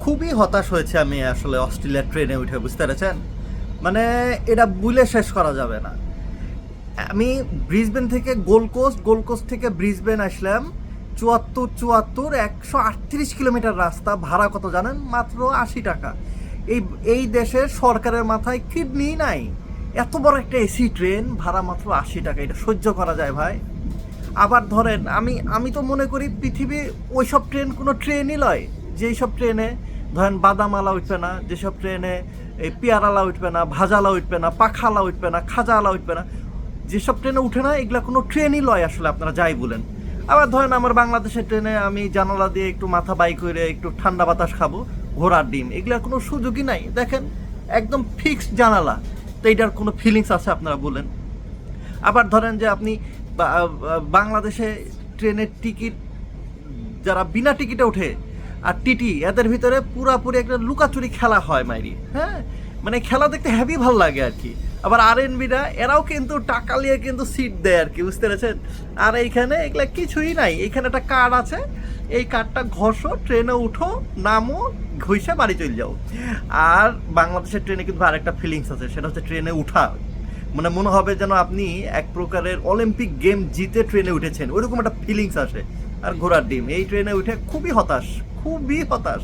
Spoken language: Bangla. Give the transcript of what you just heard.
খুবই হতাশ হয়েছে আমি আসলে অস্ট্রেলিয়ার ট্রেনে উঠে, বুঝতে পেরেছেন? মানে এটা বলে শেষ করা যাবে না। আমি ব্রিসবেন থেকে গোল্ড কোস্ট, গোল্ড কোস্ট থেকে ব্রিসবেন আসলাম 138 কিলোমিটার রাস্তা। ভাড়া কত জানেন? মাত্র 80 টাকা। এই এই দেশের সরকারের মাথায় কিডনি নাই। এত বড় একটা এসি ট্রেন ভাড়া মাত্র 80 টাকা, এটা সহ্য করা যায় ভাই? আবার ধরেন আমি আমি তো মনে করি পৃথিবী ওইসব ট্রেন কোনো ট্রেনই লয় যেই সব ট্রেনে ধরেন বাদামালা উঠবে না, যেসব ট্রেনে এই পেয়ারালা উঠবে না, ভাজালা উঠবে না, পাখালা উঠবে না, খাজালা উঠবে না, যেসব ট্রেনে উঠে না এগুলা কোনো ট্রেনই লয় আসলে, আপনারা যাই বলেন। আবার ধরেন আমার বাংলাদেশের ট্রেনে আমি জানালা দিয়ে একটু মাথা বাই করে একটু ঠান্ডা বাতাস খাবো, ঘোড়ার ডিম, এগুলার কোনো সুযোগই নাই। দেখেন একদম ফিক্সড জানালা, তো এইটার কোনো ফিলিংস আছে আপনারা বলেন? আবার ধরেন যে আপনি বাংলাদেশে ট্রেনের টিকিট যারা বিনা টিকিটে ওঠে আর টিটি, এদের ভিতরে পুরাপুরি একটা লুকাচুরি খেলা হয় মাইরি, হ্যাঁ, মানে খেলা দেখতে হেভি ভালো লাগে আর কি। আবার আরএনবিরা এরাও কিন্তু টাকা নিয়ে কিন্তু সিট দেয় আর কি, বুঝতে পেরেছেন? আর এইখানে এগুলা কিছুই নাই, এইখানে একটা কার্ড আছে, এই কার্ডটা ঘষো, ট্রেনে উঠো, নামো, ঘুষে বাড়ি চলে যাও। আর বাংলাদেশের ট্রেনে কিন্তু আরেকটা ফিলিংস আছে, সেটা হচ্ছে ট্রেনে উঠা মানে মনে হবে যেন আপনি এক প্রকারের অলিম্পিক গেম জিতে ট্রেনে উঠেছেন, ওইরকম একটা ফিলিংস আসে। আর ঘোড়ার ডিম, এই ট্রেনে উঠে খুবই হতাশ, খুবই হতাশ।